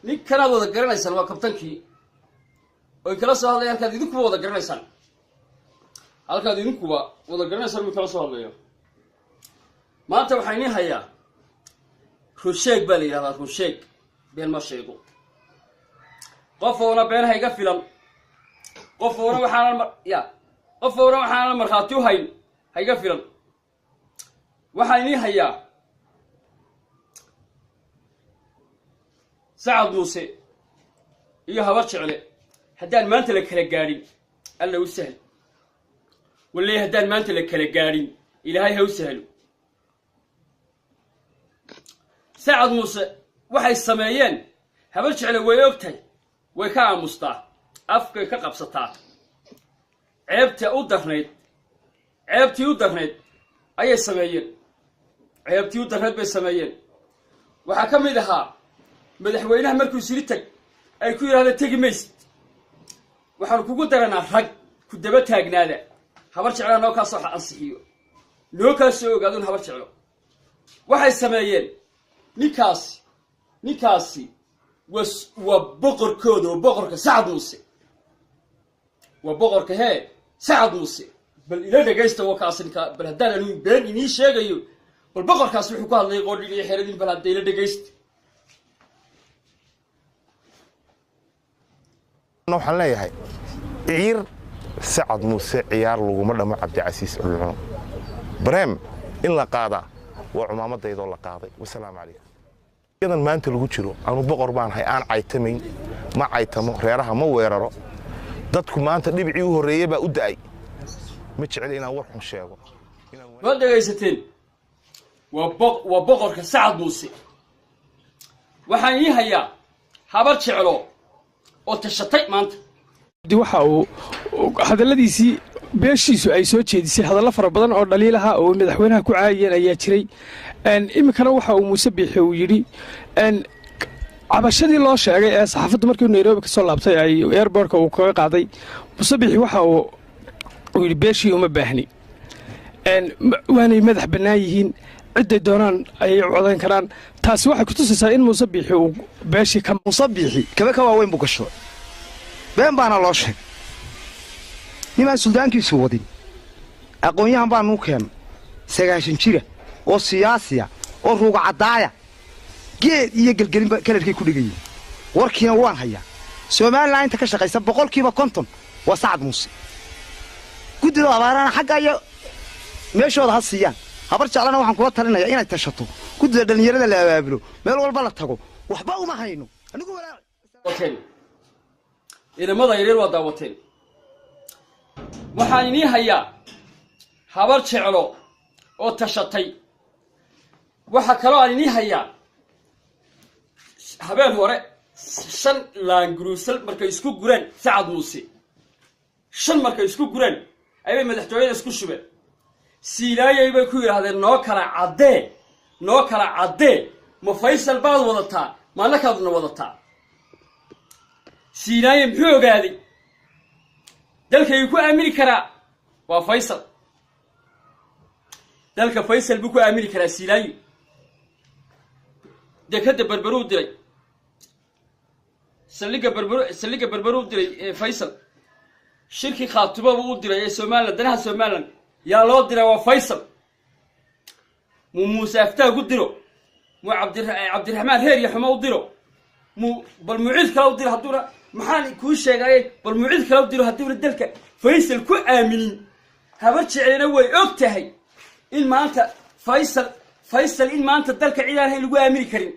ninkan aad wada garanaysaan waa kabtankii oy kala soo hadlayaan halkaad idinkuba wada garanaysaan halkaad idinkuba wada garanaysaan mid kala soo hadlayo maanta waxaa inii hayaa rusheeg baa la yidhahdaa rusheeg been ma sheego qof oona been hayga filan qof oona waxaanan markhaati u hayn hayga filan waxaa inii hayaa sacad muuse iyo habar jecle haddaan maanta la kala gaadhin alla u sahlo wallahi haddaan maanta la kala gaadhin ilaahay ha u sahlo sacad muuse waxay sameeyeen habar jecle way ogtahay way ka aamustaa afkay ka qabsataa ceebtii u darnayd ayay sameeyeen ceebtii u darnayd bay sameeyeen waxaa ka mid ahaa madaxweynaha markuu siri tag ay ku yidhahdeen tegi maysid waxaanu kugu daranaa rag ku daba taagnaada habar jeclaa noo kaa soo ansixiyo noo kaa soo ogaadun habar jeclo waxay sameeyeen ninkaasi waa boqorkooda oo boqorka sacad muuse waa boqorka hee sacad muuse bal ila dhagaysta waa kaas ninkaa bal haddaan anu been inii sheegayo bal boqorkaas wuxuu ku hadlayay qoodhin iyo xeradin bal hadda ila dhagaysta waxaan leeyahay ciir sacad muuse ciyaar laguma dhamo cabdicasiis ulcuno bareem in la qaadaa waa cumaamadaydoo la qaaday wasalaamu calaykum yadan maanta lagu jiro anu boqor baan hay aan caytamayn ma caytamo reeraha ma weeraro dadku maanta dhibicii u horreeyey baa u da'ay ma jecel inaan war xun sheego waad dhegaysateen waa boqorka sacad muuse waxaan ii hayaa habar jeclo oo tashatay maanta waxa uu hadalladiisii beeshiisu ay soo jeedisay hadallo fara badan oo dhaliilaha oo madaxweynaha ku caayeen ayaa jiray iminkana waxa uu muuse biixi uu yidhi cabashadii loo sheegay ee saxaafadda markii nairobi ka soo laabtay ay airbortka uu kaga qaaday muuse biixi waxa uu yidhi beeshii uma baahni waanay madax bannaan yihiin cidday doonaan ayay codayn karaan taasi waxay ku tusaysaa in muuse biixi uu beeshii muuse biixi kaba ka waaweyn buu gasho been baana loo sheegay nimaan suldaankiisu wadin aqoon-yahan baanuu keeno 9 jira oo siyaasiya oo ruuga caddaaya geed iyo gelgelinba kalarkay ku dhigayeen warkiina waan hayaa Soomaaliland inta ka shaqaysa 50% waa sacad muuse guddida abaarana xagga iyo meeshooda ha siiyaan habar jeclana waxaan kula talinayaa inay tashato guddida dhalinyarada la abaabilo meel walba la tago waxba uma hayno anigu walaa idamada yaryar waa daawateen waxaan inii hayaa habar jeclo oo tashatay waxa kaloo aan inii hayaa habeen hore 5 laangruusal markay isku gureen sacad muuse 5 markay isku gureen ayay madaxtooyada isku shubeen siinaayay bay ku yiraahdeen noo kala cadee ma Faysal baad wadataa ma nakaadna wadataa siinaayay muxuu ogaaday dalkay ku aamini karaa waa Faysal dalka Faysal buu ku aamini karaa siinaayay dekada barbaru diray saliga barbaru diray Faysal shirki khaatuba uu diray Soomaaliland danaha Soomaaliland yaa loo diray waa Faysal muuse aftaa ku diro mu cabdiraxmaan heer iyo xumo u diro bal muciid kale u diro hadduna maxaan ku sheegay bal muciid kale u diro hadduna dalka Faysal ku aaminin habar jeclena way og tahay in maanta Faysal in maanta dalka ciidan hay lagu aamini karin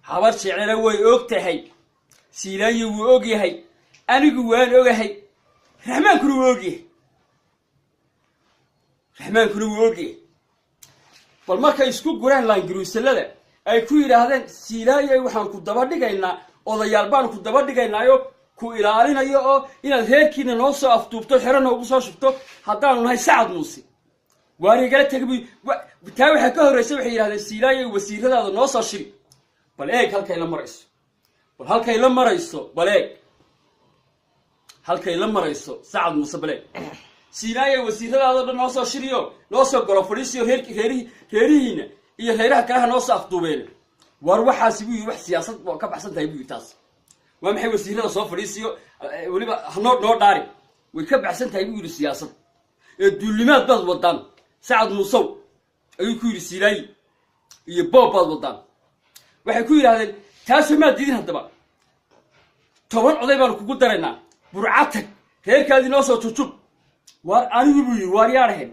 habar jeclena way og tahay siilaayo wuu og yahay anigu waan ogahay raxmaankuna wuu og yahay bal markay isku guraan laangruusalada ay ku yiraahdeen siilaayo waxaan ku daba dhigaynaa odayaal baan ku daba dhigaynaayo ku ilaalinayo oo inaad reerkiina noo soo afduubto xirana ugu soo shubto haddaanu nahay sacad muuse waariigala tagbi taa waxa ka horeysay waxay yiraahdeen siilaayo wasiiradaada noo soo shiri bal eeg halkay la marayso halkay la marayso sacad muuse bal eeg siinaaya wasiiradaada dhan noo soo shiriyo noo soo golo fadhiisiyo reerihiina iyo reeraha kalaha noo soo afduubeen وأروحها سبيه يروح سياسة وكبحسن تيبيه تاس وما حي وسيلة صوف ريسيو ولبا نور داري ويكبحسن تيبيه السياسة الدولمات بعض وطن سعد مصو أيكون السيلاي يبوب بعض وطن وحكوا هذا تاسو ما ديدين هدبا toban oday baan kugu daraynaa burcatag reerkaadii noo soo tutub war anigu buu yiri war yaareen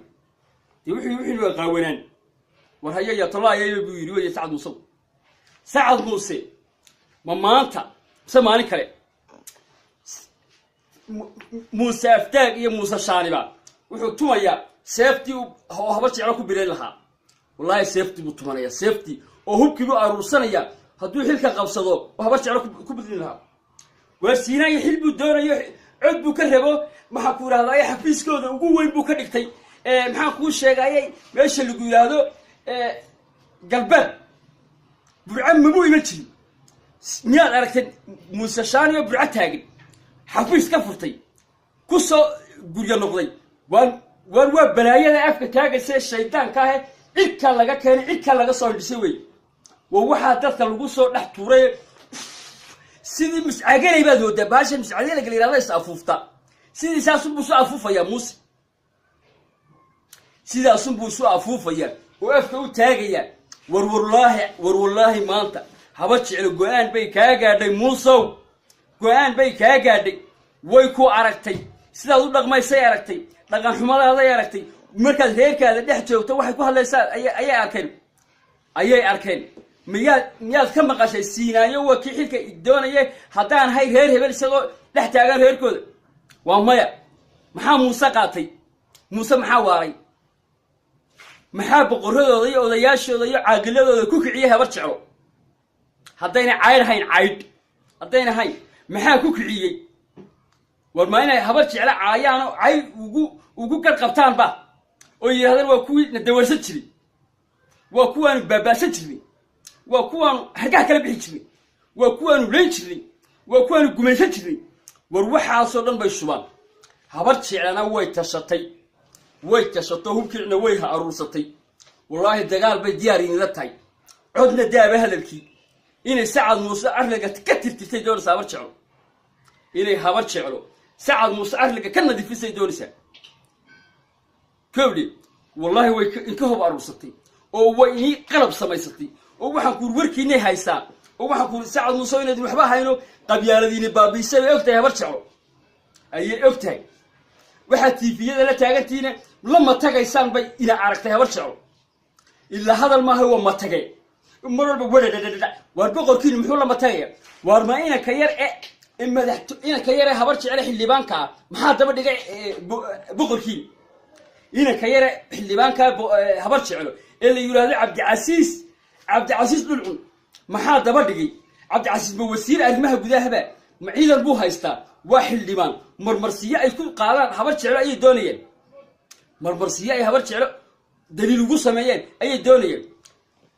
wixii waa qaawanaan war hayaya tolaayo buu yiri way Sacad Muuse ma maanta samaani kale Muuse aftaag iyo Muuse shaaniba wuxuu tumayaa safety oo haba jecel ku bileen lahaa wallahi safety buu tumanaya safety oo hubkii buu aruursanaya hadduu xilka qabsado oo haba jecel ku bileen lahaa وسينا يحل بدونه عد بكرهبه ما حكوا هذا أي حفيز كذا وقوي بكرهتي ما حكوا شيء جاي ماشي اللي يقول هذا قلبان برعم مو يمشي نيال أركت مستشاري برعتاجي حفيز كفرتي قصة قرية نقضي وان بلايا لعفك تاجي سي الشيطان كاه إكلا لقى كان إكلا لقى صار يسوي وواحد تذكر القصة نحتوري سيدي مش عاقلي بدو دباشة مش عاقلي لك اللي رأيس أفوفتا سيدي ساسبوسو أفوفا يا موسى سيدي أسبوسو أفوفا يا وقفكو تاقيا والله ما أنت حبتش على قوان بي كاقادي موسى قوان بي كاقادي ويكو عرقتي سيدي أدو ما يسي عرقتي لقان حمالة هذا يعرقتي مركز هيك هذا دحتي وتوحي كوها اللي يسال أي أركان مياد كم قاشي سينايو وكيحيلك الدونية هدان هاي هير هبل سلو لحتاجان هير كود ومايا محا موسى قاطي موسى محا واري محا بقرهدو ضي ودياشو ضي عاقلدو ضي كوكعيه هبرجعو هداينا عاير هاين عايد هداينا هاي محا كوكعيه والماينا هبرجع على عايانو عاي وقو كالقبطان با ويهدان وكوي ندورسد جري وكوان باباسد جري وكوان حقا كلا بحجري وكوان ليجري وكوان قميشجري وروحها صدن بيشوان هبرت على ويتشطي هم كلنا ويها أروستي والله الدجال بديارين ذاتي عدنا دابة هذلكي إني سعد موسى أهلك تكتر تفتي دور سابرت علو إني هبرت علو سعد موسى أهلك كنا دي في سيدور سا كولي والله وينكهب أروستي أو ويني قلب سمايستي وواحد كور وركي نهايسا وواحد كور سعد موسى إنه محبها هينو قبيلة بابي سوي أكتها برشعو أي أكتها واحد تيفيه لا تاجتينا لما تجي سان بي إلى عرقتها برشعو إلا هذا ما هو ما تجي مرة بقول واربقوا كل محول لما تجي وارما إنا كير إما ذحت إنا كير هبرش عليه اللي بانكا ما حد بدي بقول كل إنا كير اللي بانكا هبرش عليه اللي يقول عبد العزيز للعون ما حد بدي عبد العزيز بوسير المها جذاهبة معيد البوها يستا واحد لبان مرمرسية يكون قالان هبرش على أي دونية مرمرسية هبرش على دليل قصة ميان أي دونية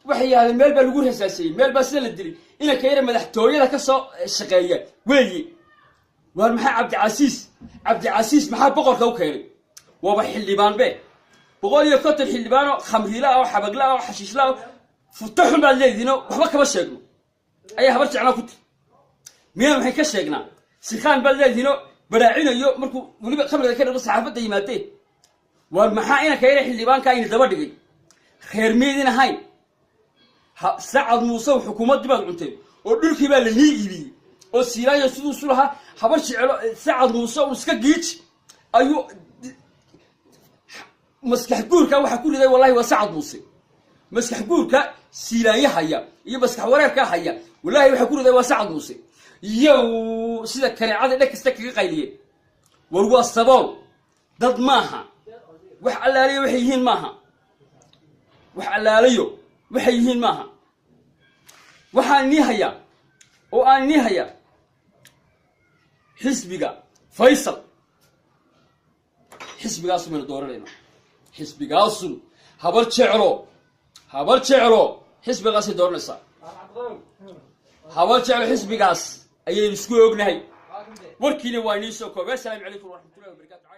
وحي هذا المال بالقول أساسي مال بس للدليل إنا كير مدحتوري لك الشقية ويجي والمها عبد العزيز محا بقر كوكيري وبحل لبان به بقول يكتر حلبانو خمري لا أو حبق لا أو حشيش لا فتحهم بالليل وحبك بس يقولوا أي هبرش على كتر مين محي كشجنا سخان بالليل براعينا يو مركو ولي خمر كده بس حافظ ديماتي والمحاينا كيرح اللبان كاين دبدغي خير ميدنا هاي سعد موسى وحكومه دبل عنتي ودلكي با لني يبي او سيرايا سدو سلها حبرش سعد موسى وسكا جيج ايو مسكح غوركا waxa ku riday wallahi waa Sacad Muuse مسكح غوركا سيرايا haya iyo مسكح wareerka haya wallahi waxa ku riday waa Sacad Muuse يو سيدا كريعادة لك استكي قيلية والوا الصباو ضد ماها وح على لي وحيهين ماها وح على ليو وحيهين ماها وحان نهاية وآن نهاية حسبك فيصل حسبك أصل من الدور لنا حسبك أصل هبرت شعره حسبك أصل دور نصار هبرت شعره حسبك أصل أيه مسكوا أجنهي وركيني وانيسو كوبا السلام عليكم ورحمة الله وبركاته.